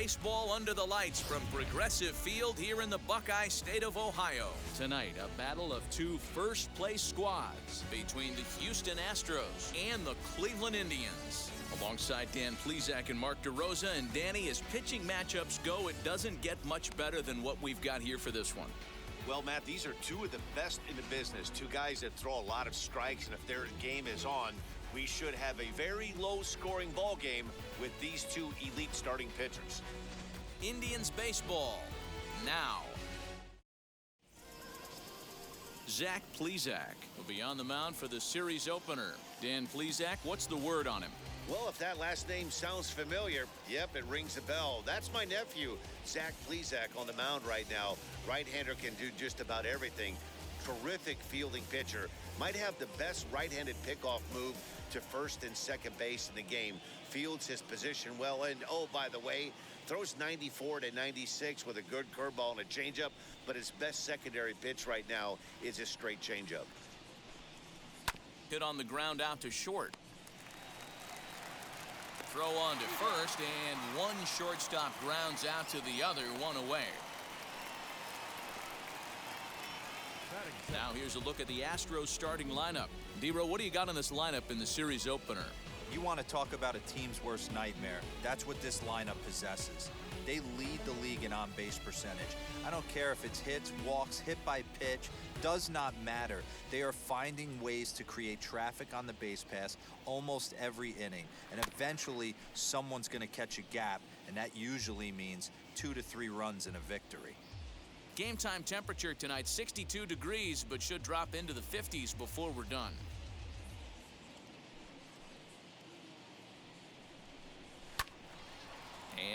baseball under the lights from Progressive Field here in the Buckeye State of Ohio. Tonight, a battle of two first-place squads between the Houston Astros and the Cleveland Indians. Alongside Dan Plesac and Mark DeRosa, and Danny, as pitching matchups go, it doesn't get much better than what we've got here for this one. Well, Matt, these are two of the best in the business. Two guys that throw a lot of strikes, and if their game is on, we should have a very low-scoring ball game with these two elite starting pitchers. Indians baseball now. Zach Plesac will be on the mound for the series opener. Dan Plesac, what's the word on him? Well, if that last name sounds familiar, yep, it rings a bell. That's my nephew, Zach Plesac, on the mound right now. Right-hander can do just about everything. Terrific fielding pitcher. Might have the best right-handed pickoff move to first and second base in the game. Fields his position well, and oh, by the way, throws 94 to 96 with a good curveball and a changeup, but his best secondary pitch right now is a straight changeup. Hit on the ground out to short. Throw on to first, and one shortstop grounds out to the other, one away. Now here's a look at the Astros starting lineup. D-Row, what do you got on this lineup in the series opener? You want to talk about a team's worst nightmare. That's what this lineup possesses. They lead the league in on-base percentage. I don't care if it's hits, walks, hit by pitch, does not matter. They are finding ways to create traffic on the base pass almost every inning. And eventually, someone's going to catch a gap, and that usually means 2 to 3 runs and a victory. Game time temperature tonight, 62 degrees, but should drop into the 50s before we're done.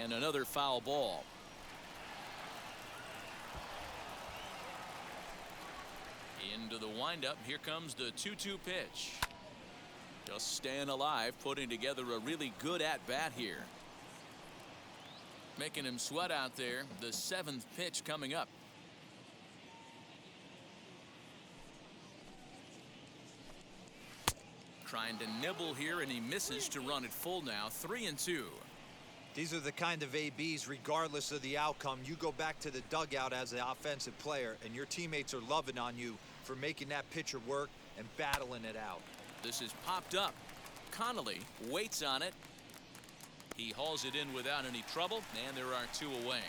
And another foul ball. Into the windup. Here comes the 2-2 pitch. Just staying alive, putting together a really good at-bat here. Making him sweat out there. The 7th pitch coming up. Trying to nibble here, and he misses to run it full now. 3-2. These are the kind of ABs, regardless of the outcome. You go back to the dugout as an offensive player, and your teammates are loving on you for making that pitcher work and battling it out. This is popped up. Connolly waits on it. He hauls it in without any trouble, and there are 2 away.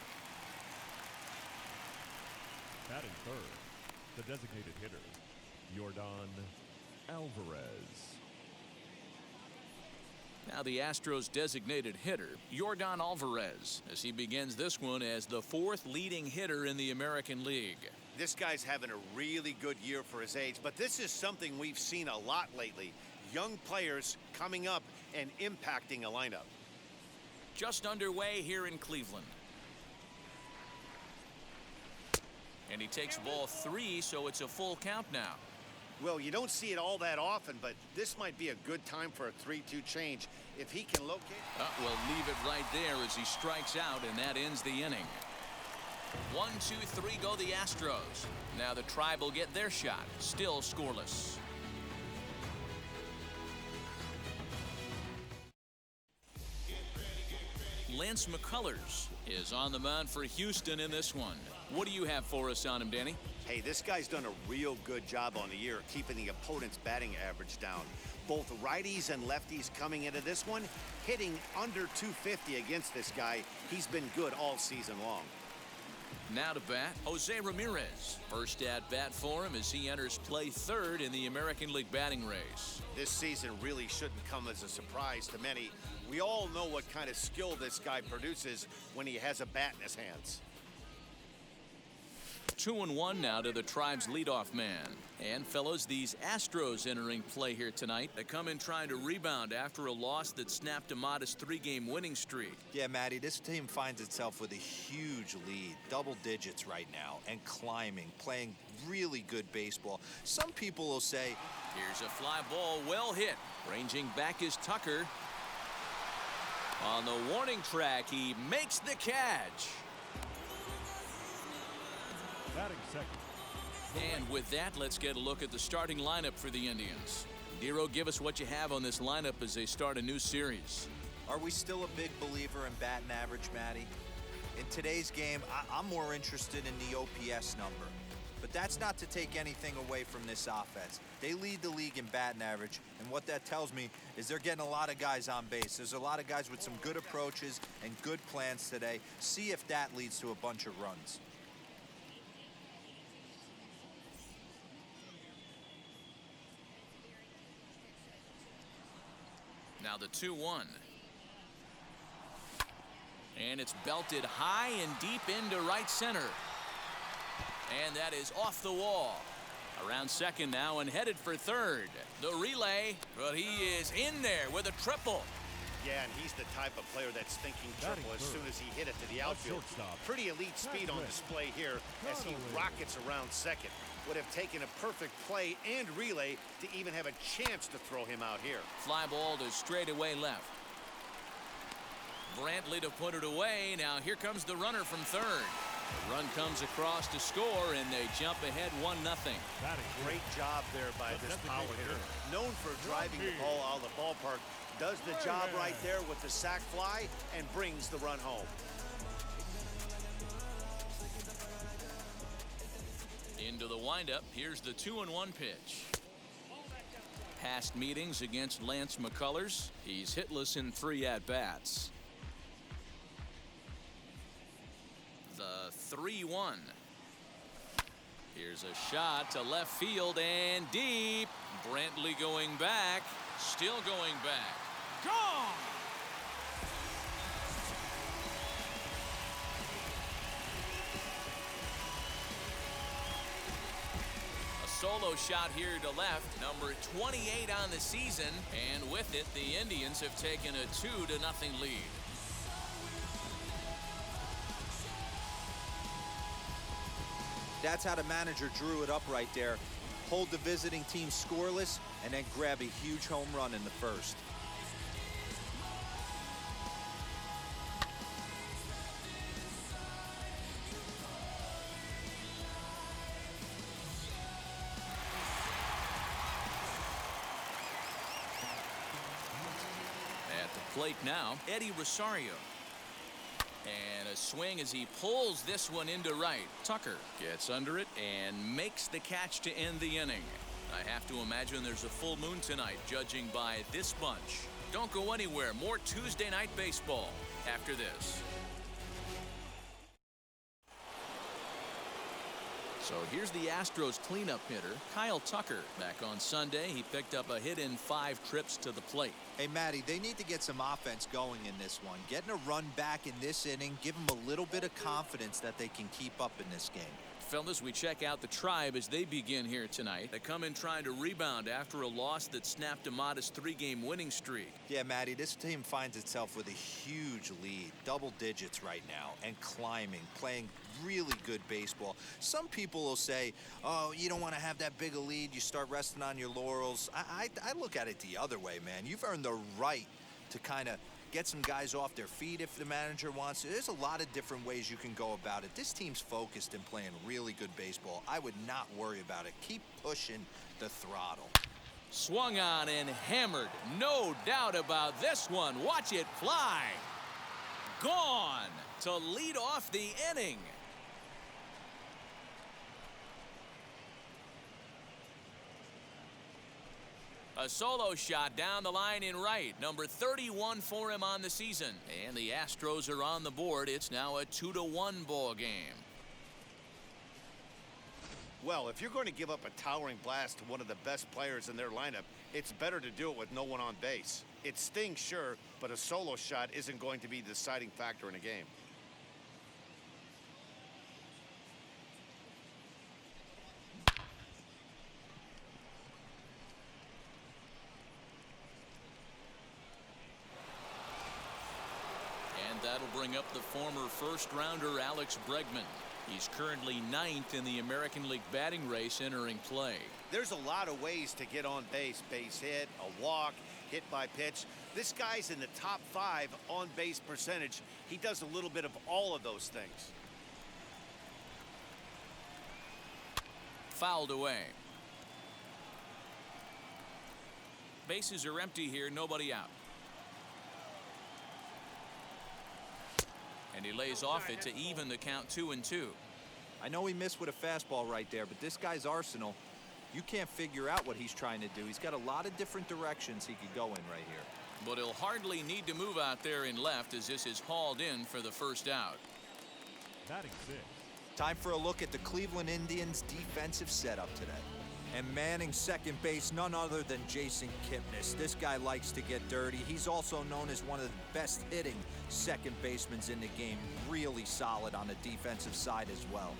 Batting third, the designated hitter, Yordan Alvarez. Now the Astros designated hitter, Yordan Alvarez, as he begins this one as the 4th leading hitter in the American League. This guy's having a really good year for his age, but this is something we've seen a lot lately. Young players coming up and impacting a lineup. Just underway here in Cleveland. And he takes ball 3, so it's a full count now. Well, you don't see it all that often, but this might be a good time for a 3-2 change. If he can locate... We'll leave it right there as he strikes out, and that ends the inning. 1, 2, 3 go the Astros. Now the Tribe will get their shot. Still scoreless. Lance McCullers is on the mound for Houston in this one. What do you have for us on him, Danny? Hey, this guy's done a real good job on the year keeping the opponent's batting average down. Both righties and lefties coming into this one, hitting under 250 against this guy. He's been good all season long. Now to bat, Jose Ramirez. First at bat for him as he enters play 3rd in the American League batting race. This season really shouldn't come as a surprise to many. We all know what kind of skill this guy produces when he has a bat in his hands. 2-1 now to the Tribe's leadoff man. And fellows, these Astros entering play here tonight. They come in trying to rebound after a loss that snapped a modest 3-game winning streak. Yeah, Matty, this team finds itself with a huge lead, double digits right now, and climbing, playing really good baseball. Some people will say, here's a fly ball, well hit. Ranging back is Tucker. On the warning track, he makes the catch. Batting second. And with that, let's get a look at the starting lineup for the Indians. Dero, give us what you have on this lineup as they start a new series. Are we still a big believer in batting average, Matty? In today's game, I'm more interested in the OPS number. But that's not to take anything away from this offense. They lead the league in batting average, and what that tells me is they're getting a lot of guys on base. There's a lot of guys with some good approaches and good plans today. See if that leads to a bunch of runs. Now the 2-1. And it's belted high and deep into right center. And that is off the wall. Around second now and headed for third. The relay, but he is in there with a triple. Yeah, and he's the type of player that's thinking triple as soon as he hit it to the outfield. Pretty elite speed on display here as he rockets around second. Would have taken a perfect play and relay to even have a chance to throw him out here. Fly ball to straightaway left. Brantley to put it away. Now here comes the runner from third. The run comes across to score, and they jump ahead 1-0. Great job there by this power hitter. Known for driving the ball out of the ballpark. Does the job right there with the sac fly and brings the run home. Into the windup. Here's the 2-1 pitch. Past meetings against Lance McCullers. He's hitless in 3 at-bats. The 3-1. Here's a shot to left field and deep. Brantley going back. Still going back. Gone! A solo shot here to left. Number 28 on the season. And with it, the Indians have taken a 2-0 lead. That's how the manager drew it up right there. Hold the visiting team scoreless and then grab a huge home run in the first. At the plate now, Eddie Rosario. And a swing as he pulls this one into right. Tucker gets under it and makes the catch to end the inning. I have to imagine there's a full moon tonight, judging by this bunch. Don't go anywhere. More Tuesday night baseball after this. So here's the Astros cleanup hitter, Kyle Tucker. Back on Sunday, he picked up a hit in 5 trips to the plate. Hey, Matty, they need to get some offense going in this one. Getting a run back in this inning, give them a little bit of confidence that they can keep up in this game. Fellas, we check out the Tribe as they begin here tonight. They come in trying to rebound after a loss that snapped a modest 3-game winning streak. Yeah, Matty, this team finds itself with a huge lead, double digits right now, and climbing, playing really good baseball. Some people will say, oh, you don't want to have that big a lead, you start resting on your laurels. I look at it the other way, man. You've earned the right to kind of get some guys off their feet if the manager wants to. There's a lot of different ways you can go about it. This team's focused and playing really good baseball. I would not worry about it. Keep pushing the throttle. Swung on and hammered. No doubt about this one. Watch it fly. Gone to lead off the inning. A solo shot down the line in right. Number 31 for him on the season. And the Astros are on the board. It's now a 2-1 ball game. Well, if you're going to give up a towering blast to one of the best players in their lineup, it's better to do it with no one on base. It stings, sure, but a solo shot isn't going to be the deciding factor in a game. That'll bring up the former first-rounder Alex Bregman. He's currently 9th in the American League batting race entering play. There's a lot of ways to get on base. Base hit, a walk, hit by pitch. This guy's in the top 5 on base percentage. He does a little bit of all of those things. Fouled away. Bases are empty here, nobody out. And he lays off it to even the count 2-2. I know he missed with a fastball right there, but this guy's arsenal, you can't figure out what he's trying to do. He's got a lot of different directions he could go in right here. But he'll hardly need to move out there in left as this is hauled in for the first out. Batting six. Time for a look at the Cleveland Indians' defensive setup today. And manning second base, none other than Jason Kipnis. This guy likes to get dirty. He's also known as one of the best hitting second basemen in the game. Really solid on the defensive side as well.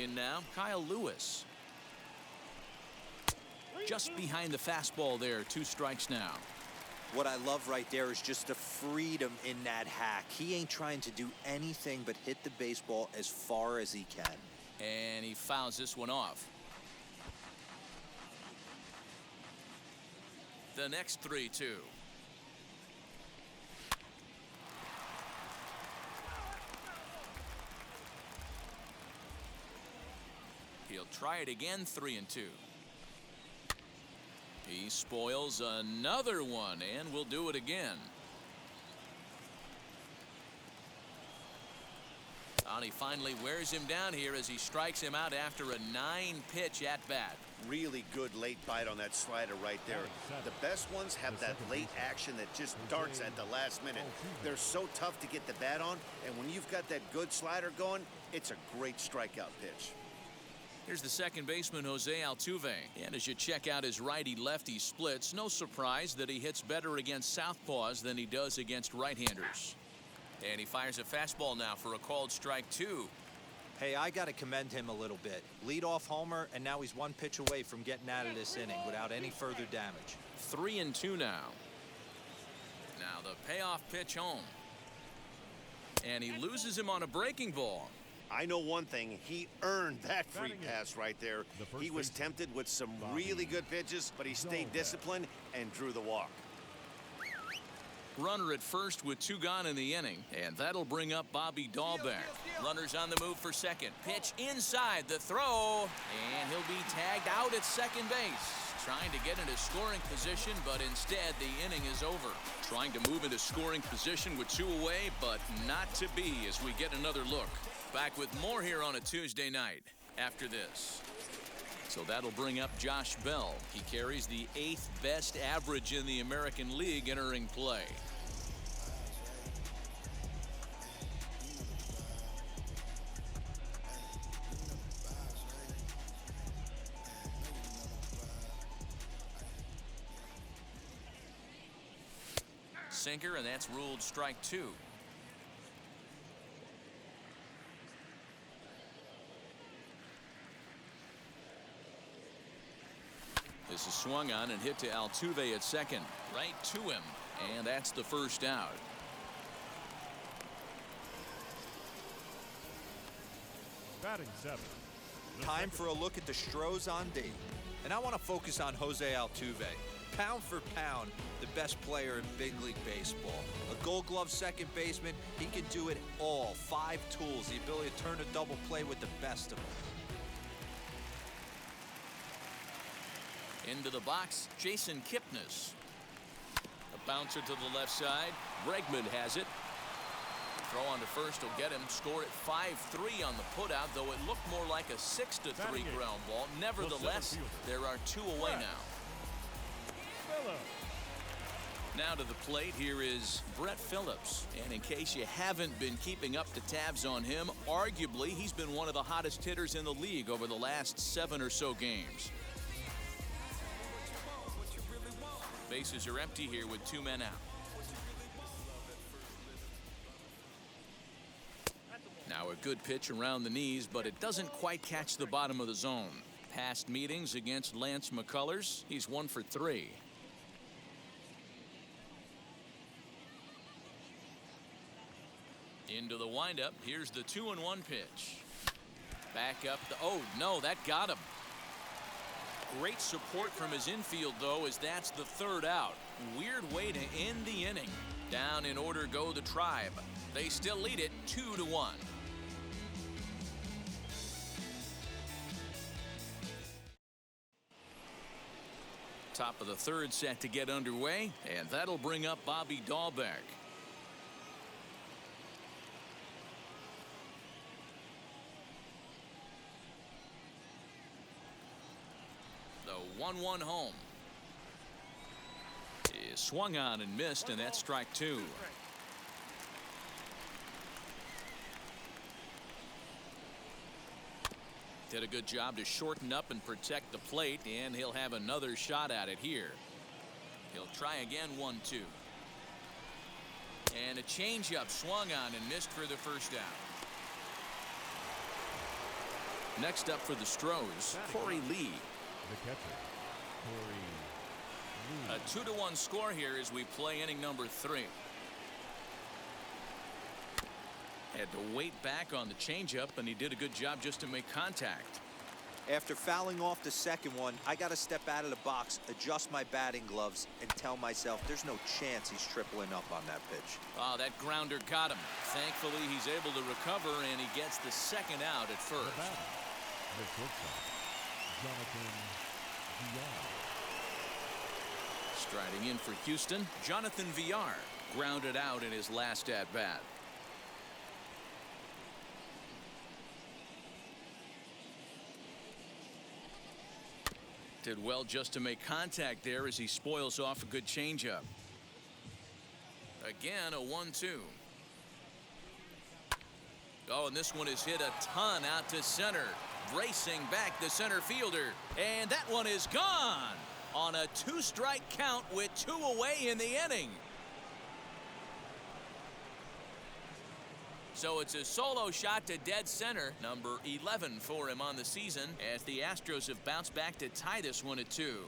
In now, Kyle Lewis. Just behind the fastball there, 2 strikes now. What I love right there is just the freedom in that hack. He ain't trying to do anything but hit the baseball as far as he can. And he fouls this one off. The next 3-2. He'll try it again, 3-2. He spoils another one, and will do it again. And he finally wears him down here as he strikes him out after a 9-pitch at bat. Really good late bite on that slider right there. The best ones have that late action that just darts at the last minute. They're so tough to get the bat on, and when you've got that good slider going, it's a great strikeout pitch. Here's the second baseman, Jose Altuve. And as you check out his righty-lefty splits, no surprise that he hits better against southpaws than he does against right-handers. And he fires a fastball now for a called strike 2. Hey, I got to commend him a little bit. Leadoff homer, and now he's 1 pitch away from getting out of this inning without any further damage. 3-2 now. Now the payoff pitch home. And he loses him on a breaking ball. I know one thing, he earned that free pass right there. He was tempted with some really good pitches, but he stayed disciplined and drew the walk. Runner at first with 2 gone in the inning, and that'll bring up Bobby Dahlbeck. Runners on the move for second. Pitch inside the throw, and he'll be tagged out at second base. Trying to get into scoring position, but instead the inning is over. Trying to move into scoring position with 2 away, but not to be as we get another look. Back with more here on a Tuesday night after this. So that'll bring up Josh Bell. He carries the 8th best average in the American League entering play. Sinker, and that's ruled strike 2. This is swung on and hit to Altuve at second. Right to him. And that's the first out. Batting 7. Time for a look at the Astros on D. And I want to focus on Jose Altuve. Pound for pound, the best player in big league baseball. A Gold Glove second baseman, he can do it all. 5 tools, the ability to turn a double play with the best of them. Into the box, Jason Kipnis. A bouncer to the left side. Bregman has it. Throw on to first will get him. Score at 5-3 on the putout, though it looked more like a 6-3 ground ball. Nevertheless, there are 2 away now. Now to the plate, here is Brett Phillips. And in case you haven't been keeping up the tabs on him, arguably he's been one of the hottest hitters in the league over the last 7 or so games. Bases are empty here with 2 men out. Now a good pitch around the knees, but it doesn't quite catch the bottom of the zone. Past meetings against Lance McCullers, he's 1 for 3. Into the windup. Here's the 2-1 pitch. Back up the, oh no, that got him. Great support from his infield, though, as that's the 3rd out. Weird way to end the inning. Down in order go the Tribe. They still lead it 2-1. Top of the 3rd set to get underway, and that'll bring up Bobby Dahlbeck. 1-1 home. He swung on and missed, and that's strike 2. Did a good job to shorten up and protect the plate, and he'll have another shot at it here. He'll try again, 1-2. And a changeup swung on and missed for the first out. Next up for the Astros, Corey Lee. The catcher, Corey Lee. A 2-1 score here as we play inning number 3. Had to wait back on the changeup, and he did a good job just to make contact. After fouling off the second one, I got to step out of the box, adjust my batting gloves, and tell myself there's no chance he's tripling up on that pitch. Oh, that grounder got him. Thankfully, he's able to recover, and he gets the second out at first. The batter, the shortstop, Jonathan Villar. Striding in for Houston, Jonathan Villar grounded out in his last at-bat. Did well just to make contact there as he spoils off a good changeup. Again, a 1-2. Oh, and this one is hit a ton out to center. Racing back the center fielder. And that one is gone on a 2-strike count with 2 away in the inning. So it's a solo shot to dead center, number 11 for him on the season, as the Astros have bounced back to tie this one at 2.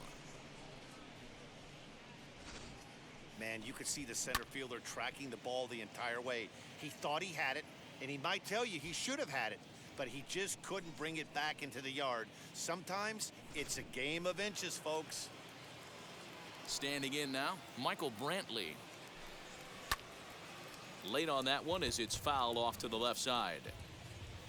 Man, you could see the center fielder tracking the ball the entire way. He thought he had it, and he might tell you he should have had it, but he just couldn't bring it back into the yard. Sometimes it's a game of inches, folks. Standing in now, Michael Brantley. Late on that one as it's fouled off to the left side.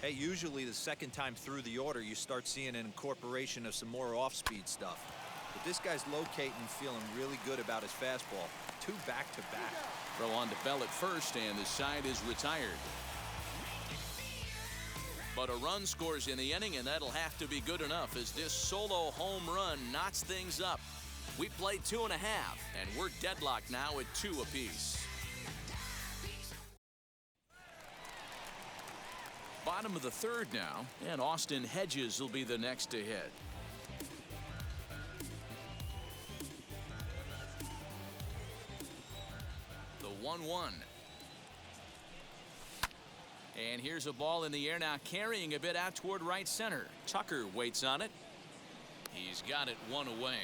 Hey, usually the second time through the order, you start seeing an incorporation of some more off-speed stuff. But this guy's locating and feeling really good about his fastball. 2 back-to-back. Throw on to Bell at first, and the side is retired. But a run scores in the inning, and that'll have to be good enough as this solo home run knots things up. We played 2.5, and we're deadlocked now at 2 apiece. Bottom of the 3rd now, and Austin Hedges will be the next to hit. The 1-1. And here's a ball in the air now, carrying a bit out toward right center. Tucker waits on it. He's got it 1 away.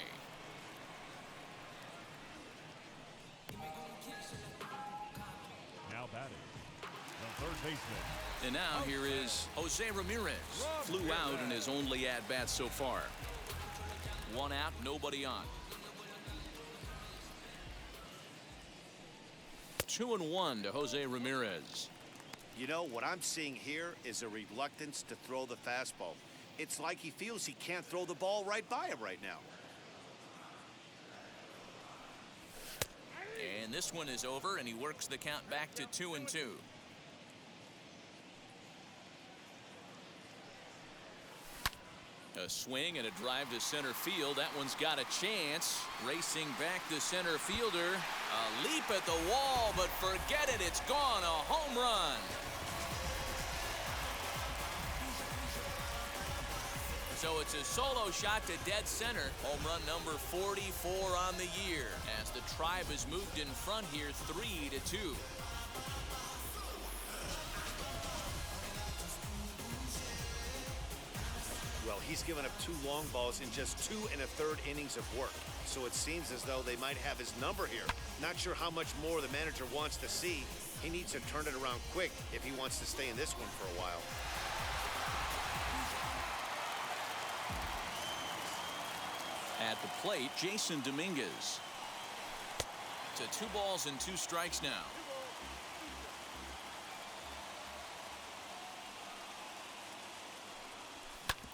Now batting, the third baseman. And now here is Jose Ramirez. Flew out in his only at-bat so far. 1 out, nobody on. 2-1 to Jose Ramirez. You know, what I'm seeing here is a reluctance to throw the fastball. It's like he feels he can't throw the ball right by him right now. And this one is over, and he works the count back to 2-2. A swing and a drive to center field. That one's got a chance. Racing back the center fielder. A leap at the wall, but forget it. It's gone. A home run. So it's a solo shot to dead center. Home run number 44 on the year as the Tribe has moved in front here 3-2. Well, he's given up 2 long balls in just 2 1/3 innings of work. So it seems as though they might have his number here. Not sure how much more the manager wants to see. He needs to turn it around quick if he wants to stay in this one for a while. At the plate, Jason Dominguez. To 2 balls and 2 strikes now.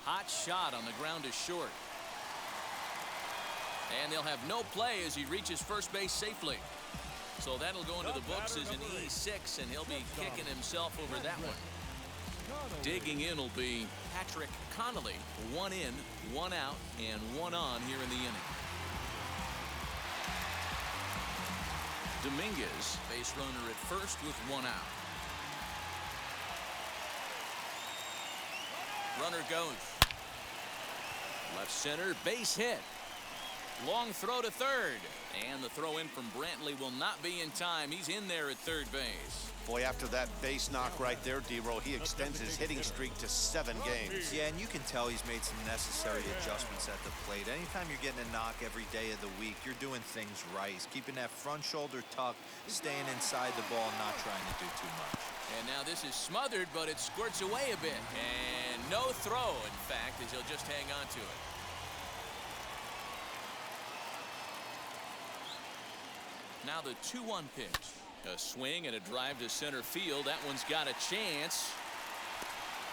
Hot shot on the ground is short. And they'll have no play as he reaches first base safely. So that'll go into the books as an E6, and he'll be kicking himself over that one. Digging in will be Patrick Connolly. 1 in, 1 out, and 1 on here in the inning. Dominguez, base runner at first with 1 out. Runner goes. Left center, base hit. Long throw to third. And the throw in from Brantley will not be in time. He's in there at third base. Boy, after that base knock right there, D-Roll, he extends his hitting streak to 7 games. Yeah, and you can tell he's made some necessary adjustments at the plate. Anytime you're getting a knock every day of the week, you're doing things right. He's keeping that front shoulder tucked, staying inside the ball, not trying to do too much. And now this is smothered, but it squirts away a bit. And no throw, in fact, as he'll just hang on to it. Now the 2-1 pitch. A swing and a drive to center field. That one's got a chance.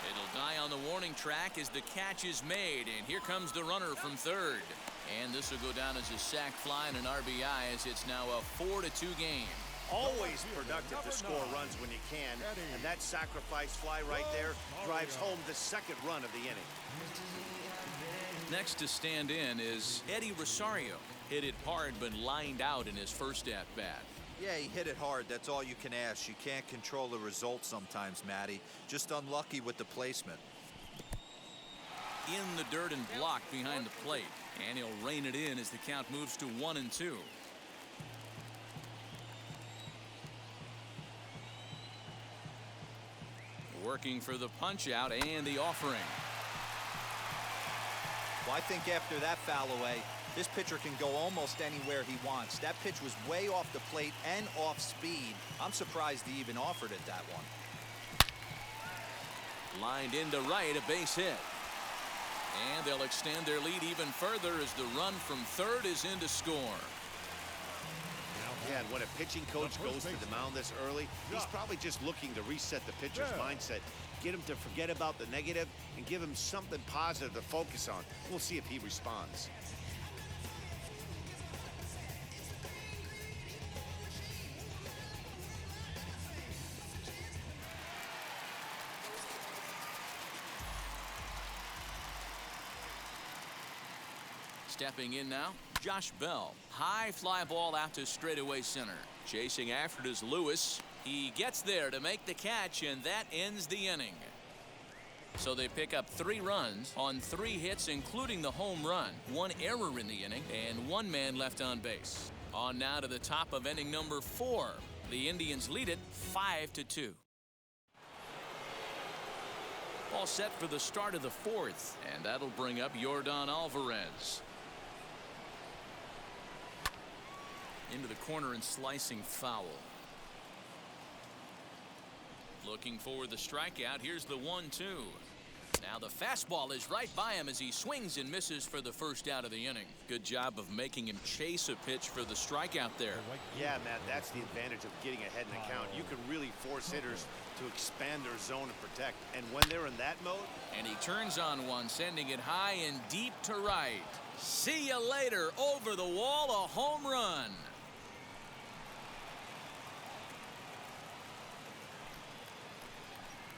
It'll die on the warning track as the catch is made. And here comes the runner from third. And this will go down as a sac fly and an RBI, as it's now a 4-2 game. Always productive to score runs when you can. And that sacrifice fly right there drives home the second run of the inning. Next to stand in is Eddie Rosario. Hit it hard but lined out in his first at-bat. Yeah, he hit it hard. That's all you can ask. You can't control the result sometimes, Matty. Just unlucky with the placement. In the dirt and blocked behind the plate. And he'll rein it in as the count moves to 1-2. Working for the punch out and the offering. Well, I think after that foul away, this pitcher can go almost anywhere he wants. That pitch was way off the plate and off speed. I'm surprised he even offered it that one. Lined into right, a base hit. And they'll extend their lead even further as the run from third is in to score. Yeah, and when a pitching coach goes to the mound this early, he's probably just looking to reset the pitcher's mindset, get him to forget about the negative, and give him something positive to focus on. We'll see if he responds. Stepping in now, Josh Bell. High fly ball out to straightaway center. Chasing after it is Lewis. He gets there to make the catch, and that ends the inning. So they pick up 3 runs on 3 hits, including the home run. 1 error in the inning, and 1 man left on base. On now to the top of inning number 4. The Indians lead it 5-2. All set for the start of the 4th, and that'll bring up Yordan Alvarez. Into the corner and slicing foul. Looking for the strikeout. Here's the 1-2. Now the fastball is right by him as he swings and misses for the first out of the inning. Good job of making him chase a pitch for the strikeout there. Yeah, Matt, that's the advantage of getting ahead in the count. You can really force hitters to expand their zone and protect. And when they're in that mode. And he turns on one, sending it high and deep to right. See you later. Over the wall, a home run.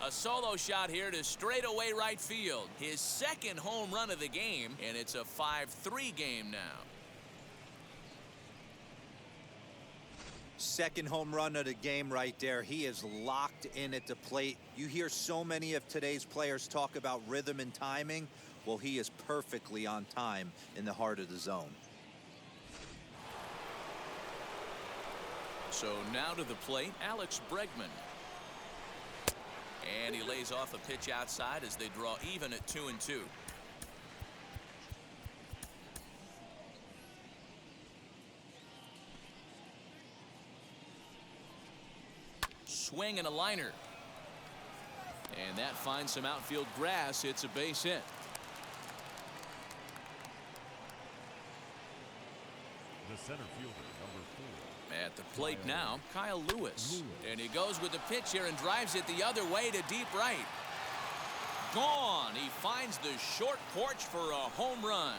A solo shot here to straightaway right field. His second home run of the game, and it's a 5-3 game now. Second home run of the game right there. He is locked in at the plate. You hear so many of today's players talk about rhythm and timing. Well, he is perfectly on time in the heart of the zone. So now to the plate, Alex Bregman. And he lays off a pitch outside as they draw even at 2-2. Swing and a liner. And that finds some outfield grass. It's a base hit. The center fielder, number 4. At the plate now, Kyle Lewis. And he goes with the pitch here and drives it the other way to deep right. Gone. He finds the short porch for a home run.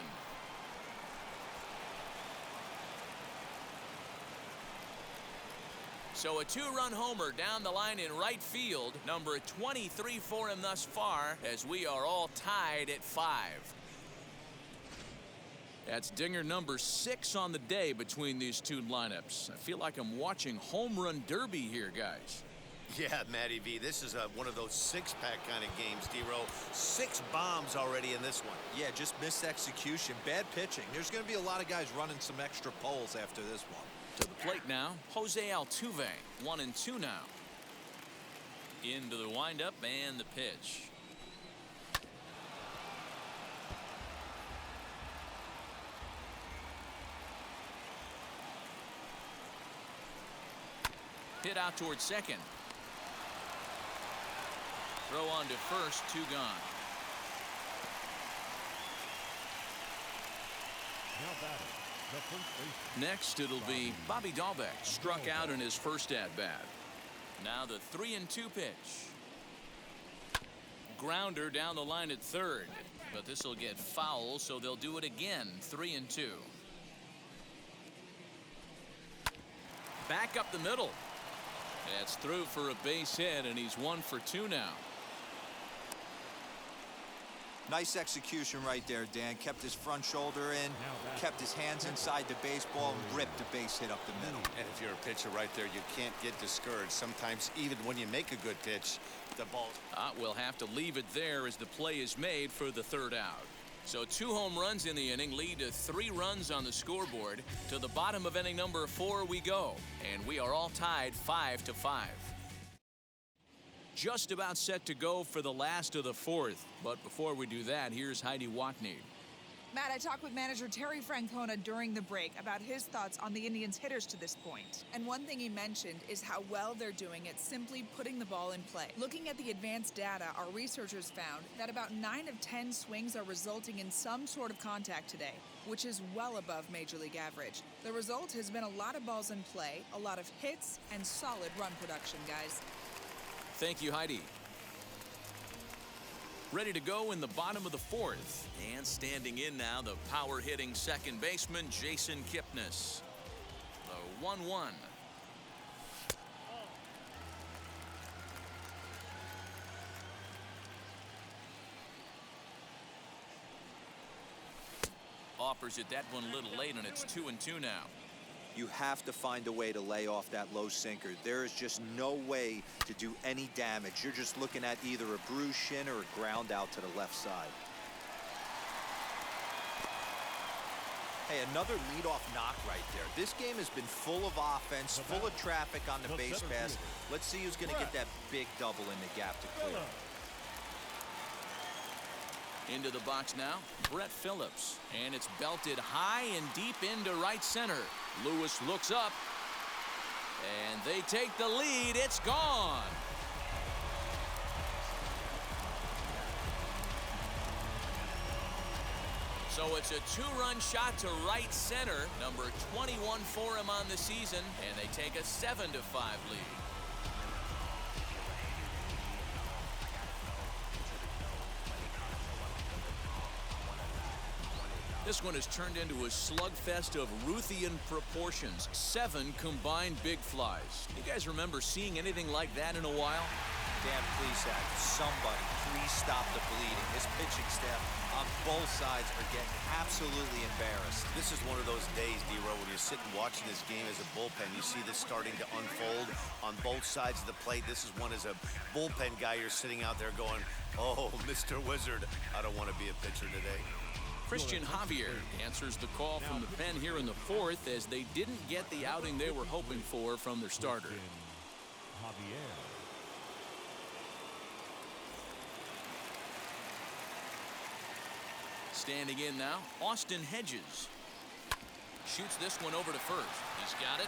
So a two-run homer down the line in right field, number 23 for him thus far, as we are all tied at 5. That's dinger number 6 on the day between these two lineups. I feel like I'm watching home run derby here, guys. Yeah, Matty V, this is one of those six-pack kind of games, D-Row. 6 bombs already in this one. Yeah, just missed execution, bad pitching. There's going to be a lot of guys running some extra poles after this one. To the plate now, Jose Altuve, 1-2 now. Into the windup and the pitch. Hit out towards second. Throw on to first, 2 gone. Now batting, the first baseman. Next, it'll be Bobby Dahlbeck, struck out in his first at-bat. Now the 3-2 pitch. Grounder down the line at third, but this will get foul, so they'll do it again. 3-2. Back up the middle. That's through for a base hit, and he's 1 for 2 now. Nice execution right there, Dan. Kept his front shoulder in, kept his hands inside the baseball, and ripped a base hit up the middle. And if you're a pitcher right there, you can't get discouraged. Sometimes even when you make a good pitch, the ball... We'll have to leave it there as the play is made for the third out. So 2 home runs in the inning lead to 3 runs on the scoreboard. To the bottom of inning number 4 we go, and we are all tied 5-5. Just about set to go for the last of the 4th, but before we do that, here's Heidi Watney. Matt, I talked with manager Terry Francona during the break about his thoughts on the Indians' hitters to this point. And one thing he mentioned is how well they're doing at simply putting the ball in play. Looking at the advanced data, our researchers found that about 9 of 10 swings are resulting in some sort of contact today, which is well above Major League average. The result has been a lot of balls in play, a lot of hits, and solid run production, guys. Thank you, Heidi. Ready to go in the bottom of the 4th. And standing in now, the power-hitting second baseman, Jason Kipnis. The 1-1. Offers it that one a little late, and it's 2-2 now. You have to find a way to lay off that low sinker. There is just no way to do any damage. You're just looking at either a bruised shin or a ground out to the left side. Hey, another leadoff knock right there. This game has been full of offense, full of traffic on the base pass. Let's see who's going to get that big double in the gap to clear. Into the box now, Brett Phillips. And it's belted high and deep into right center. Lewis looks up. And they take the lead. It's gone. So it's a 2-run shot to right center. Number 21 for him on the season. And they take a 7-5 lead. This one has turned into a slugfest of Ruthian proportions. 7 combined big flies. You guys remember seeing anything like that in a while? Dan, please, somebody, please stop the bleeding. This pitching staff on both sides are getting absolutely embarrassed. This is one of those days, D-Row, when you're sitting watching this game as a bullpen. You see this starting to unfold on both sides of the plate. This is one as a bullpen guy. You're sitting out there going, oh, Mr. Wizard, I don't want to be a pitcher today. Christian Javier answers the call from the pen here in the 4th as they didn't get the outing they were hoping for from their starter. Javier. Standing in now, Austin Hedges. Shoots this one over to first. He's got it.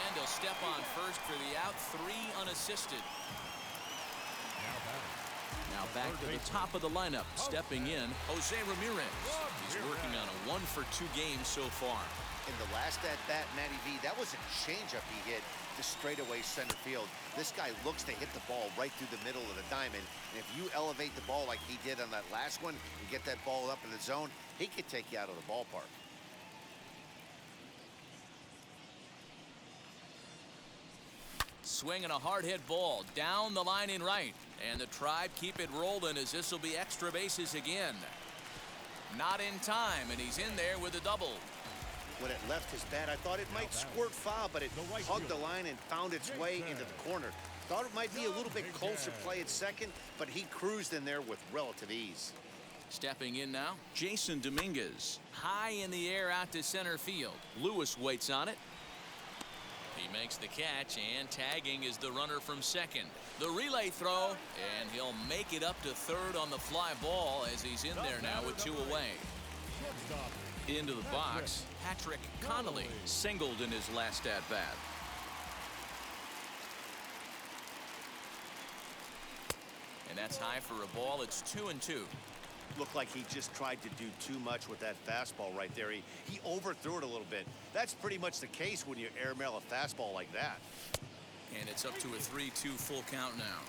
And he'll step on first for the out. 3 unassisted. Now back to the top of the lineup. Stepping in, Jose Ramirez. He's working on a 1-for-2 game so far. In the last at-bat, Matty V, that was a changeup he hit to straightaway center field. This guy looks to hit the ball right through the middle of the diamond. And if you elevate the ball like he did on that last one and get that ball up in the zone, he could take you out of the ballpark. swing and a hard hit ball down the line in right. And the Tribe keep it rolling as this will be extra bases again. Not in time, and he's in there with a double. When it left his bat, I thought it might squirt foul, but it hugged the line and found its way into the corner. Thought it might be a little bit closer play at second, but he cruised in there with relative ease. Stepping in now, Jason Dominguez. High in the air out to center field. Lewis waits on it. He makes the catch, and tagging is the runner from second. The relay throw, and he'll make it up to third on the fly ball as he's in there now with 2 away. Into the box, Patrick Connolly singled in his last at-bat. And that's high for a ball. It's 2-2. Looked like he just tried to do too much with that fastball right there. He overthrew it a little bit. That's pretty much the case when you airmail a fastball like that. And it's up to a 3-2 full count now.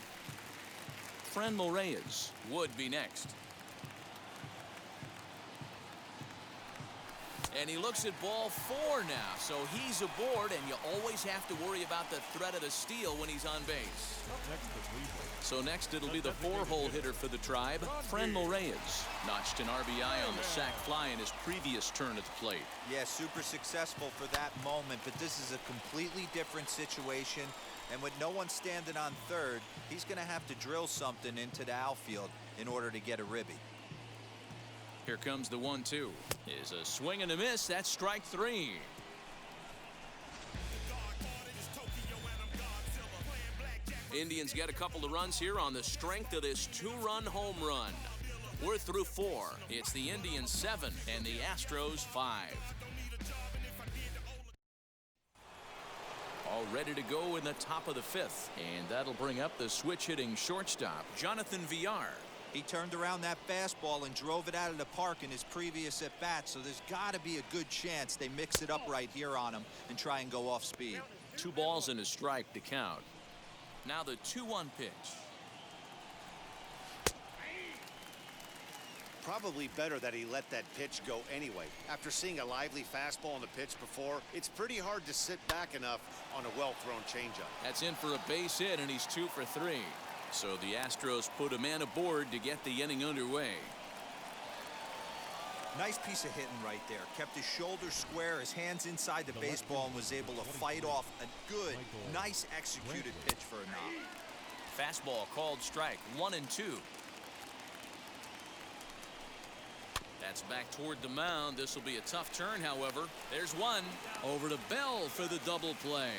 Franmil Reyes would be next. And he looks at ball 4 now, so he's aboard, and you always have to worry about the threat of the steal when he's on base. So next it'll be the 4-hole hitter for the Tribe, Franmil Reyes. Notched an RBI on the sac fly in his previous turn at the plate. Yeah, super successful for that moment, but this is a completely different situation. And with no one standing on third, he's going to have to drill something into the outfield in order to get a ribby. Here comes the 1-2. Is a swing and a miss. That's strike 3. Indians get a couple of runs here on the strength of this 2-run home run. We're through 4. It's the Indians 7 and the Astros 5. All ready to go in the top of the 5th. And that'll bring up the switch-hitting shortstop, Jonathan Villar. He turned around that fastball and drove it out of the park in his previous at-bat, so there's got to be a good chance they mix it up right here on him and try and go off speed. 2 balls and a strike to count. Now the 2-1 pitch. Probably better that he let that pitch go anyway. After seeing a lively fastball on the pitch before, it's pretty hard to sit back enough on a well-thrown changeup. That's in for a base hit, and he's 2 for 3. So the Astros put a man aboard to get the inning underway. Nice piece of hitting right there. Kept his shoulders square, his hands inside the baseball, and was able to fight off a good, nice executed pitch for a knock. Fastball called strike. 1-2. That's back toward the mound. This will be a tough turn, however. There's one. Over to Bell for the double play.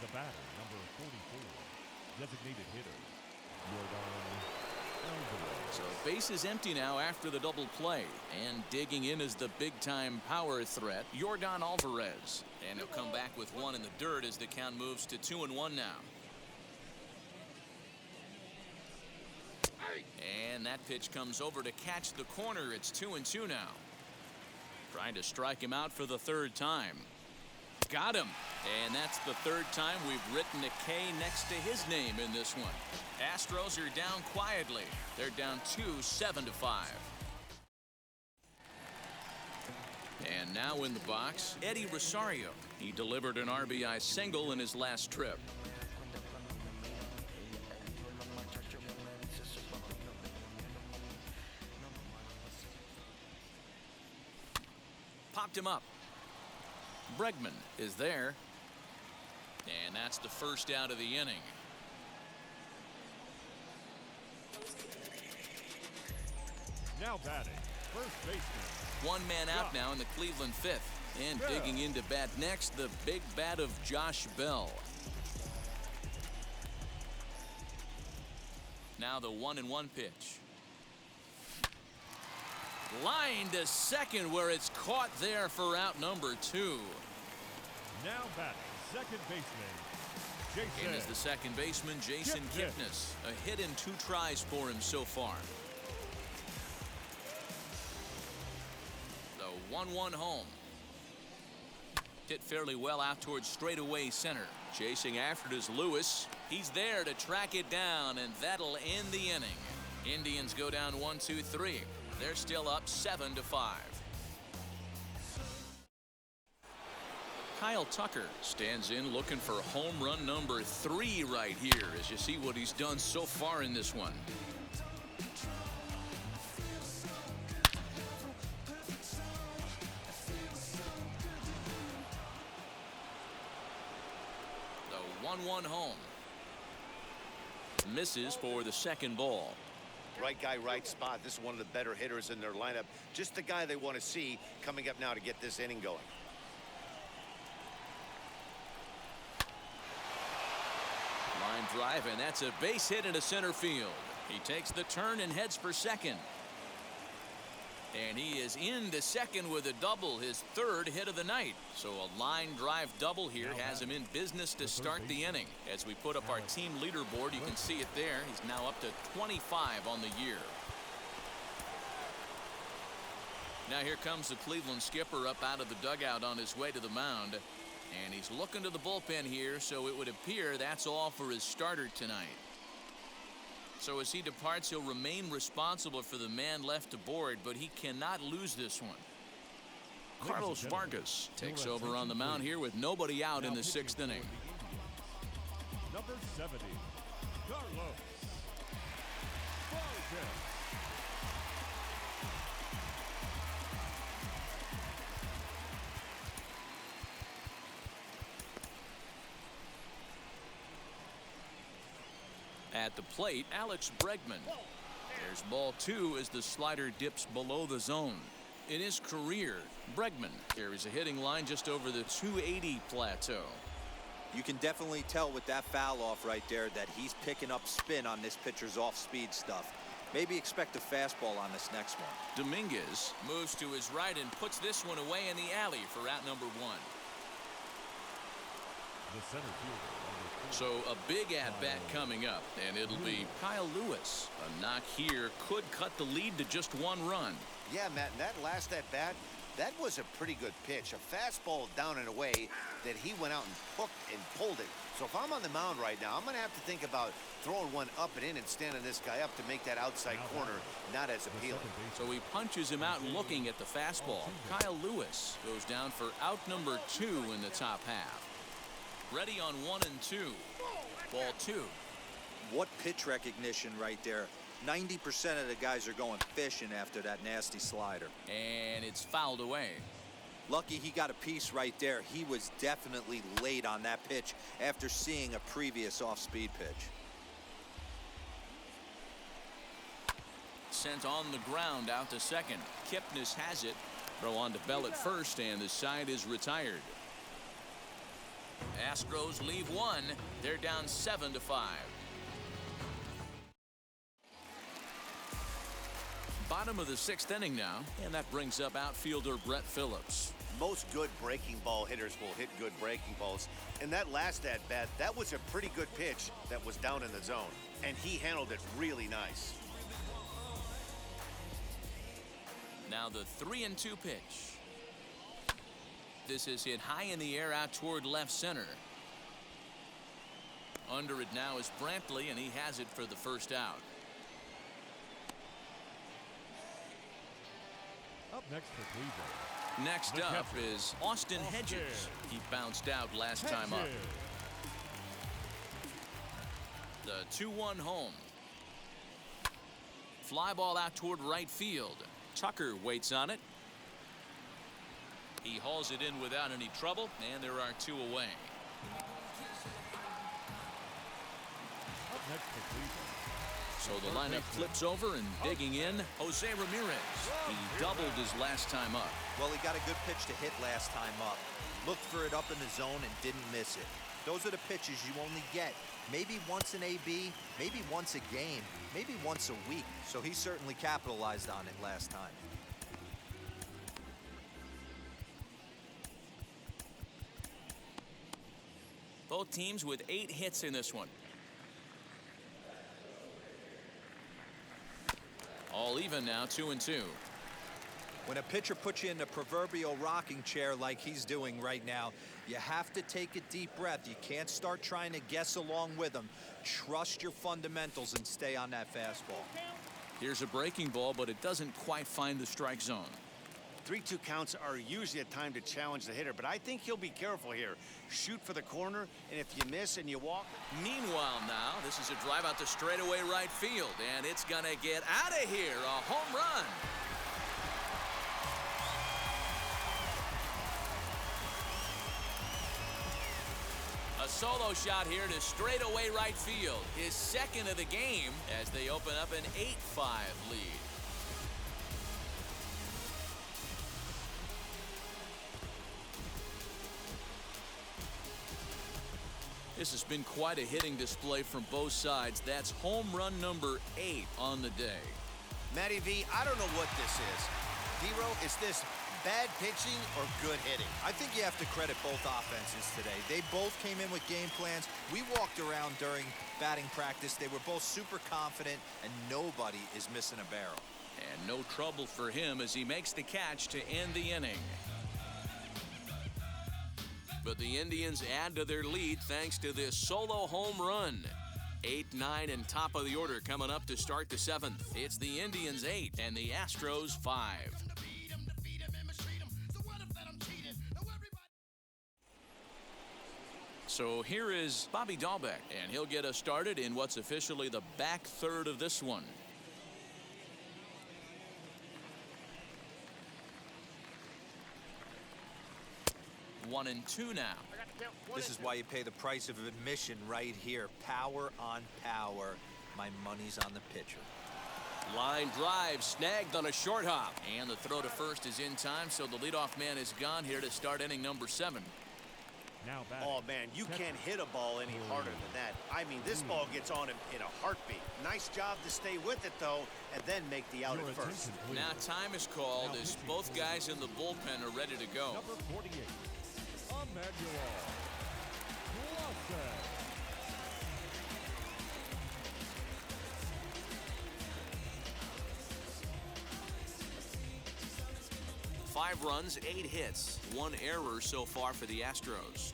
The batter, number 44, designated hitter, So base is empty now after the double play, and digging in is the big-time power threat, Yordan Alvarez. And he'll come back with 1 in the dirt as the count moves to 2-1 now. And that pitch comes over to catch the corner. It's 2-2 now. Trying to strike him out for the 3rd time. Got him. And that's the 3rd time we've written a K next to his name in this one. Astros are down quietly. They're down 7-5. And now in the box, Eddie Rosario. He delivered an RBI single in his last trip. Popped him up. Bregman is there. And that's the first out of the inning. Now batting, first baseman. 1 man out now in the Cleveland 5th. And digging into bat next, the big bat of Josh Bell. Now the 1-1 pitch. Line to second where it's caught there for out number 2. Now batting, second baseman, Jason. In is the second baseman, Jason Kipnis. A hit in 2 tries for him so far. The 1-1 home. Hit fairly well out towards straightaway center. Chasing after it is Lewis. He's there to track it down, and that'll end the inning. Indians go down 1-2-3. They're still up 7-5. Kyle Tucker stands in looking for home run number 3 right here as you see what he's done so far in this one. The 1-1 home. Misses for the second ball. Right guy, right spot. This is one of the better hitters in their lineup. Just the guy they want to see coming up now to get this inning going. Line drive, and that's a base hit into center field. He takes the turn and heads for second. And he is into second with a double, his 3rd hit of the night. So a line drive double here has him in business to start the inning. As we put up our team leaderboard, you can see it there. He's now up to 25 on the year. Now here comes the Cleveland skipper up out of the dugout on his way to the mound. And he's looking to the bullpen here, so it would appear that's all for his starter tonight. So as he departs, he'll remain responsible for the man left to board, but he cannot lose this one. Carlos Vargas takes over on the mound here with nobody out in the 6th inning. Number 70, Carlos Vargas. At the plate, Alex Bregman. There's ball 2 as the slider dips below the zone. In his career, Bregman carries a hitting line just over the 280 plateau. You can definitely tell with that foul off right there that he's picking up spin on this pitcher's off-speed stuff. Maybe expect a fastball on this next one. Dominguez moves to his right and puts this one away in the alley for out number 1. The center fielder. So a big at-bat coming up, and it'll be Kyle Lewis. A knock here could cut the lead to just 1 run. Yeah, Matt, and that last at-bat, that was a pretty good pitch. A fastball down and away that he went out and hooked and pulled it. So if I'm on the mound right now, I'm going to have to think about throwing one up and in and standing this guy up to make that outside corner not as appealing. So he punches him out looking at the fastball. Kyle Lewis goes down for out number 2 in the top half. Ready on 1 and 2. Ball 2. What pitch recognition right there. 90% of the guys are going fishing after that nasty slider. And it's fouled away. Lucky he got a piece right there. He was definitely late on that pitch after seeing a previous off-speed pitch. Sent on the ground out to second. Kipnis has it. Throw on to Bell at first, and the side is retired. Astros leave 1. They're down 7-5. Bottom of the 6th inning now, and that brings up outfielder Brett Phillips. Most good breaking ball hitters will hit good breaking balls. And that last at-bat, that was a pretty good pitch that was down in the zone. And he handled it really nice. Now the 3-2 pitch. This is hit high in the air out toward left center. Under it now is Brantley, and he has it for the first out. Up next for Cleveland. Next up is Austin Hedges. He bounced out last time up. The 2-1 home. Fly ball out toward right field. Tucker waits on it. He hauls it in without any trouble, and there are 2 away. Up next for Cleveland. So the lineup flips over, and digging in, Jose Ramirez. He doubled his last time up. Well, he got a good pitch to hit last time up. Looked for it up in the zone and didn't miss it. Those are the pitches you only get maybe once in AB, maybe once a game, maybe once a week. So he certainly capitalized on it last time. Both teams with 8 hits in this one. All even now, 2-2. When a pitcher puts you in the proverbial rocking chair like he's doing right now, you have to take a deep breath. You can't start trying to guess along with him. Trust your fundamentals and stay on that fastball. Here's a breaking ball, but it doesn't quite find the strike zone. 3-2 counts are usually a time to challenge the hitter, but I think he'll be careful here. Shoot for the corner, and if you miss and you walk. Meanwhile now, this is a drive out to straightaway right field, and it's going to get out of here. A home run. A solo shot here to straightaway right field. His second of the game as they open up an 8-5 lead. This has been quite a hitting display from both sides. That's home run number 8 on the day. Matty V, I don't know what this is. D-Row, is this bad pitching or good hitting? I think you have to credit both offenses today. They both came in with game plans. We walked around during batting practice. They were both super confident, and nobody is missing a barrel. And no trouble for him as he makes the catch to end the inning. But the Indians add to their lead thanks to this solo home run. 8, 9, and top of the order coming up to start the 7th. It's the Indians 8 and the Astros 5. So here is Bobby Dahlbeck, and he'll get us started in what's officially the back third of this one. One and two now. This is why you pay the price of admission right here. Power on power. My money's on the pitcher. Line drive snagged on a short hop. And the throw to first is in time, so the leadoff man is gone here to start inning number 7. Now back. Oh, man, you can't hit a ball any harder than that. I mean, this ball gets on him in a heartbeat. Nice job to stay with it, though, and then make the out at first. Now time is called as both guys in the bullpen are ready to go. Number 48, Emmanuel Clausen. 5 runs, 8 hits, 1 error so far for the Astros.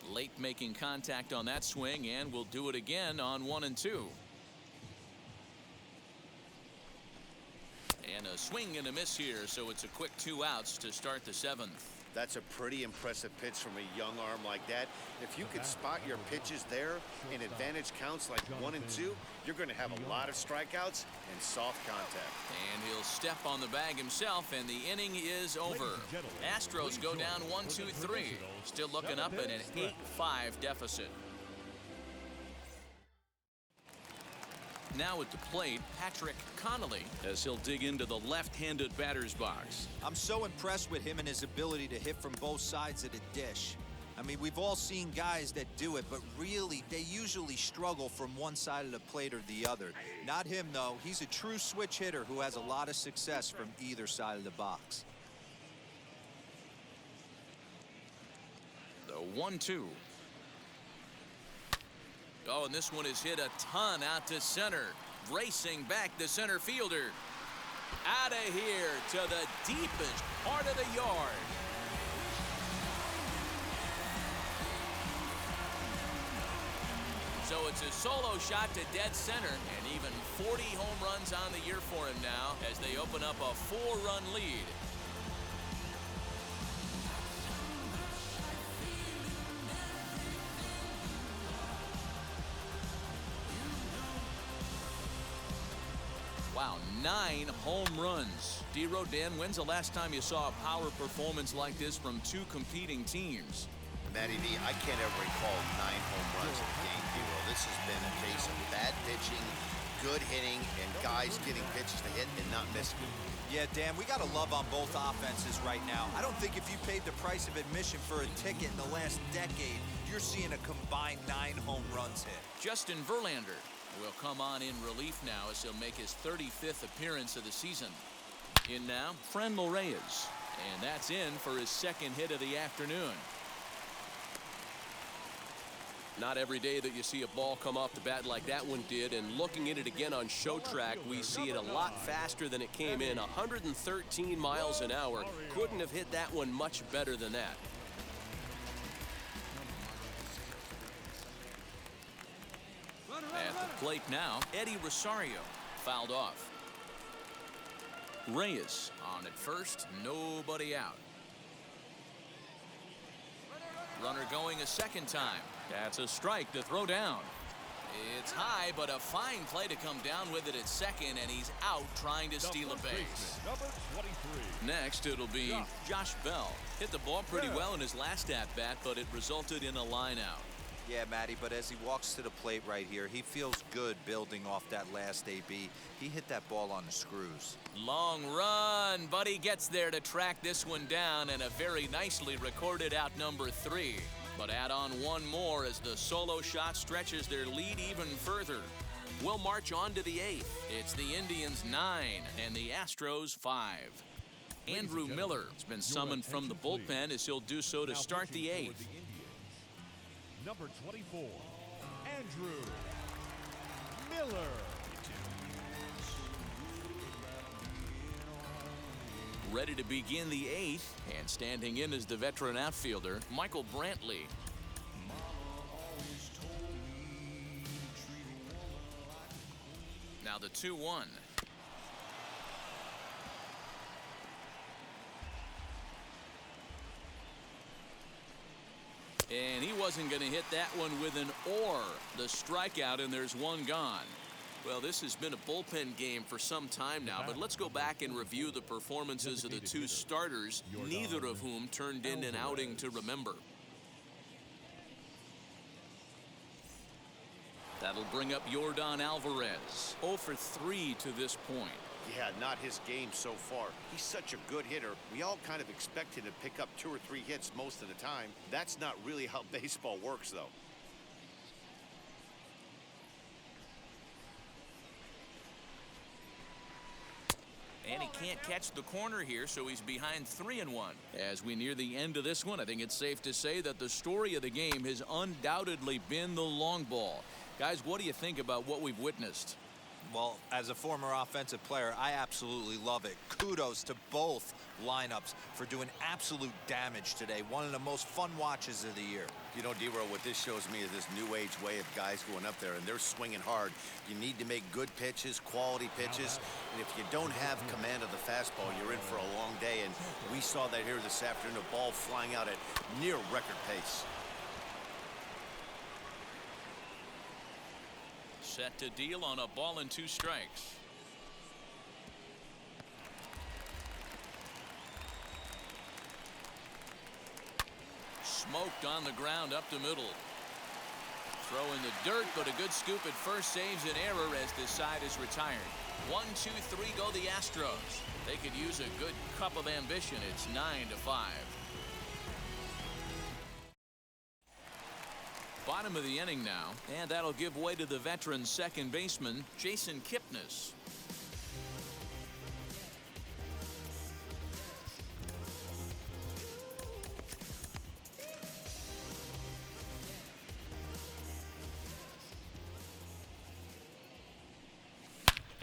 Late making contact on that swing, and will do it again on 1 and 2. And a swing and a miss here, so it's a quick 2 outs to start the 7th. That's a pretty impressive pitch from a young arm like that. If you could spot your pitches there in advantage counts like 1 and 2, you're going to have a lot of strikeouts and soft contact. And he'll step on the bag himself, and the inning is over. Astros go down 1-2-3. Still looking up at an 8-5 deficit. Now at the plate, Patrick Connolly, as he'll dig into the left-handed batter's box. I'm so impressed with him and his ability to hit from both sides of the dish. I mean, we've all seen guys that do it, but really, they usually struggle from one side of the plate or the other. Not him, though. He's a true switch hitter who has a lot of success from either side of the box. The 1-2. Oh, and this one is hit a ton out to center. Racing back the center fielder. Out of here to the deepest part of the yard. So it's a solo shot to dead center, and even 40 home runs on the year for him now as they open up a 4-run lead. Wow, 9 home runs. D-Rodan, when's the last time you saw a power performance like this from 2 competing teams? Matty V, I can't ever recall 9 home runs in a game, D-Row. This has been a case of bad pitching, good hitting, and guys getting pitches to hit and not missing them. Yeah, Dan, we got to love on both offenses right now. I don't think if you paid the price of admission for a ticket in the last decade, you're seeing a combined 9 home runs hit. Justin Verlander will come on in relief now as he'll make his 35th appearance of the season. In now, Franmil Reyes. And that's in for his 2nd hit of the afternoon. Not every day that you see a ball come off the bat like that one did, and looking at it again on show track, we see it a lot faster than it came in. 113 miles an hour. Couldn't have hit that one much better than that. At the plate now, Eddie Rosario fouled off. Reyes on at first, nobody out. Runner going a second time. That's a strike to throw down. It's high, but a fine play to come down with it at second, and he's out trying to steal a base. Number 23. Next, it'll be Josh Bell. Hit the ball pretty well in his last at-bat, but it resulted in a line out. Yeah, Matty, but as he walks to the plate right here, he feels good building off that last AB. He hit that ball on the screws. Long run, but he gets there to track this one down, and a very nicely recorded out number 3. But add on one more as the solo shot stretches their lead even further. We'll march on to the 8th. It's the Indians 9 and the Astros 5. Andrew Miller has been summoned from the bullpen as he'll do so to start the 8th. Number 24, Andrew Miller. Ready to begin the 8th, and standing in is the veteran outfielder, Michael Brantley. Now the 2-1. And he wasn't going to hit that one with an or. The strikeout, and there's one gone. Well, this has been a bullpen game for some time now, but let's go back and review the performances of the two starters, neither of whom turned in an outing to remember. That'll bring up Yordan Alvarez, 0 for 3 to this point. Yeah, not his game so far. He's such a good hitter. We all kind of expect him to pick up 2 or 3 hits most of the time. That's not really how baseball works, though. And he can't catch the corner here, so he's behind 3-1. As we near the end of this one, I think it's safe to say that the story of the game has undoubtedly been the long ball. Guys, what do you think about what we've witnessed? Well, as a former offensive player, I absolutely love it. Kudos to both lineups for doing absolute damage today. One of the most fun watches of the year. You know, D-Row, what this shows me is this new age way of guys going up there, and they're swinging hard. You need to make good pitches, quality pitches, and if you don't have command of the fastball, you're in for a long day, and we saw that here this afternoon, a ball flying out at near record pace. Set to deal on a ball and 2 strikes. Smoked on the ground up the middle. Throw in the dirt, but a good scoop at first saves an error as this side is retired. 1, 2, 3 go the Astros. They could use a good cup of ambition. It's 9-5. Bottom of the inning now, and that'll give way to the veteran second baseman, Jason Kipnis.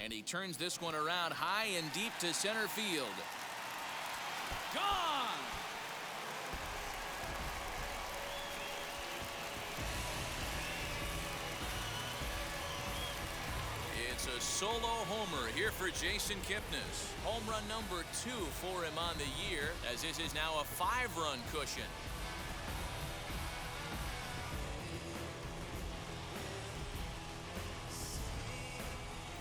And he turns this one around high and deep to center field. Gone! It's a solo homer here for Jason Kipnis. Home run number 2 for him on the year, as this is now a 5-run cushion.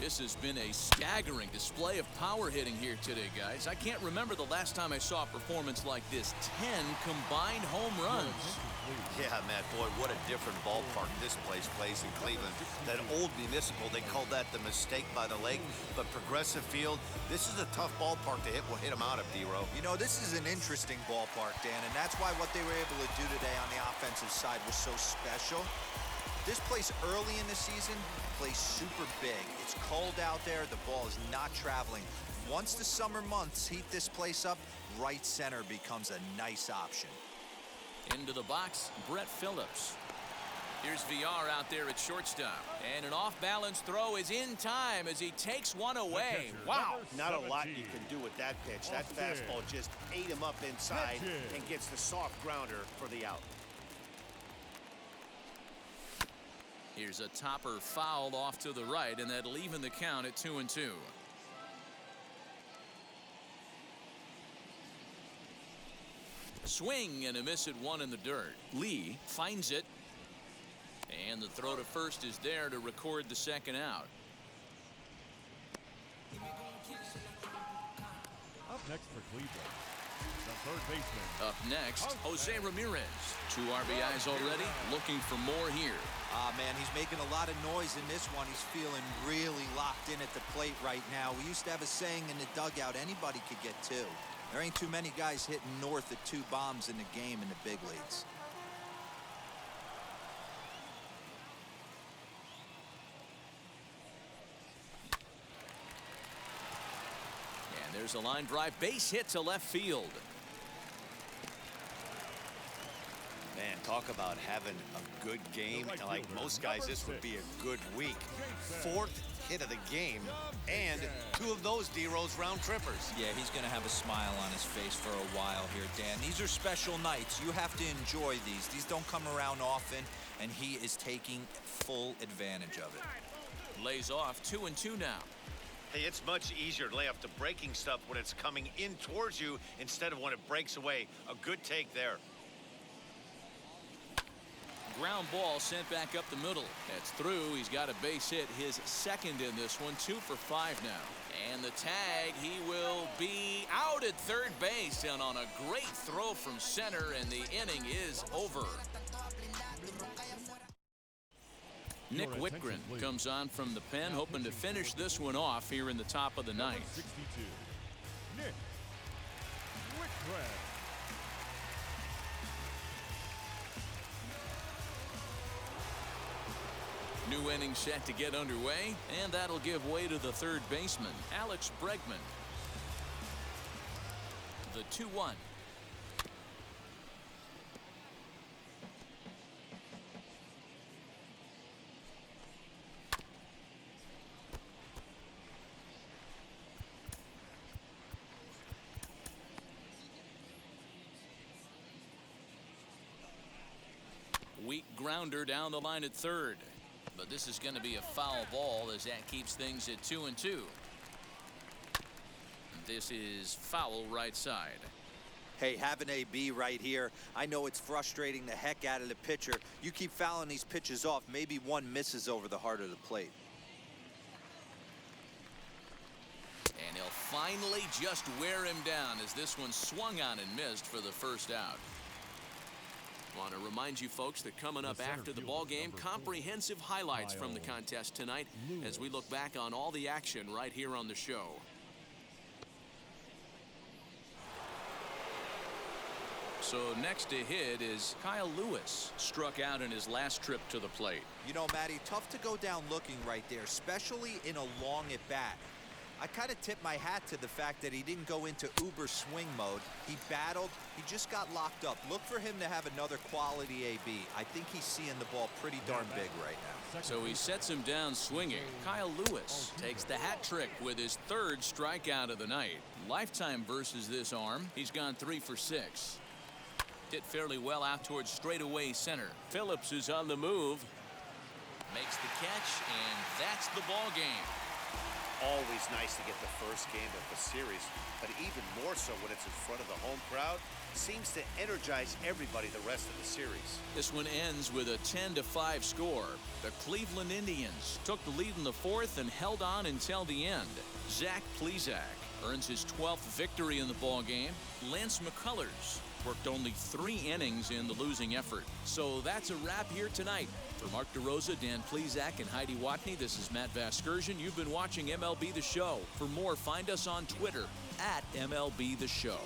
This has been a staggering display of power hitting here today, guys. I can't remember the last time I saw a performance like this. 10 combined home runs. Yeah, Matt, boy, what a different ballpark this place plays in Cleveland. That old Municipal, they called that the mistake by the lake. But Progressive Field, this is a tough ballpark to hit. We'll hit them out of, D-Row. You know, this is an interesting ballpark, Dan, and that's why what they were able to do today on the offensive side was so special. This place early in the season plays super big. It's cold out there. The ball is not traveling. Once the summer months heat this place up, right center becomes a nice option. Into the box, Brett Phillips. Here's VR out there at shortstop. And an off-balance throw is in time as he takes one away. Wow. Not a lot you can do with that pitch. That fastball just ate him up inside and gets the soft grounder for the out. Here's a topper fouled off to the right, and that'll even the count at 2-2. Swing and a miss at one in the dirt. Lee finds it. And the throw to first is there to record the second out. Up next for Cleveland, the third baseman. Up next, Jose Ramirez. 2 RBIs already, looking for more here. Man, he's making a lot of noise in this one. He's feeling really locked in at the plate right now. We used to have a saying in the dugout, anybody could get 2. There ain't too many guys hitting north of 2 bombs in the game in the big leagues. And there's a line drive, base hit to left field. Man, talk about having a good game. Like most guys, this would be a good week. 4th hit of the game, and 2 of those D-Rose round trippers. Yeah, he's going to have a smile on his face for a while here, Dan. These are special nights. You have to enjoy these. These don't come around often, and he is taking full advantage of it. Lays off 2-2 now. Hey, it's much easier to lay off the breaking stuff when it's coming in towards you instead of when it breaks away. A good take there. Ground ball sent back up the middle. That's through. He's got a base hit, his second in this one. 2 for 5 now. And the tag, he will be out at third base, and on a great throw from center, and the inning is over. Nick Whitgren comes on from the pen, hoping to finish this one off here in the top of the ninth. 62, Nick Whitgren. New inning set to get underway, and that'll give way to the third baseman, Alex Bregman. The 2-1. Weak grounder down the line at third. But this is going to be a foul ball as that keeps things at 2-2. This is foul right side. Hey, have an AB right here. I know it's frustrating the heck out of the pitcher. You keep fouling these pitches off, maybe one misses over the heart of the plate. And he'll finally just wear him down as this one swung on and missed for the first out. Want to remind you folks that coming up after the ball game, comprehensive highlights from the contest tonight as we look back on all the action right here on the show. So next to hit is Kyle Lewis, struck out in his last trip to the plate. You know, Matty, tough to go down looking right there, especially in a long at bat. I kind of tip my hat to the fact that he didn't go into uber swing mode. He battled. He just got locked up. Look for him to have another quality AB. I think he's seeing the ball pretty darn big right now. So he sets him down swinging. Kyle Lewis takes the hat trick with his 3rd strikeout of the night. Lifetime versus this arm. He's gone 3 for 6. Hit fairly well out towards straightaway center. Phillips is on the move. Makes the catch, and that's the ball game. Always nice to get the first game of the series, but even more so when it's in front of the home crowd. Seems to energize everybody the rest of the series. This one ends with a 10-5 score. The Cleveland Indians took the lead in the 4th and held on until the end. Zach Plesac earns his 12th victory in the ball game. Lance McCullers worked only 3 innings in the losing effort. So that's a wrap here tonight. For Mark DeRosa, Dan Plesac, and Heidi Watney, this is Matt Vasgersian. You've been watching MLB The Show. For more, find us on Twitter @MLB The Show.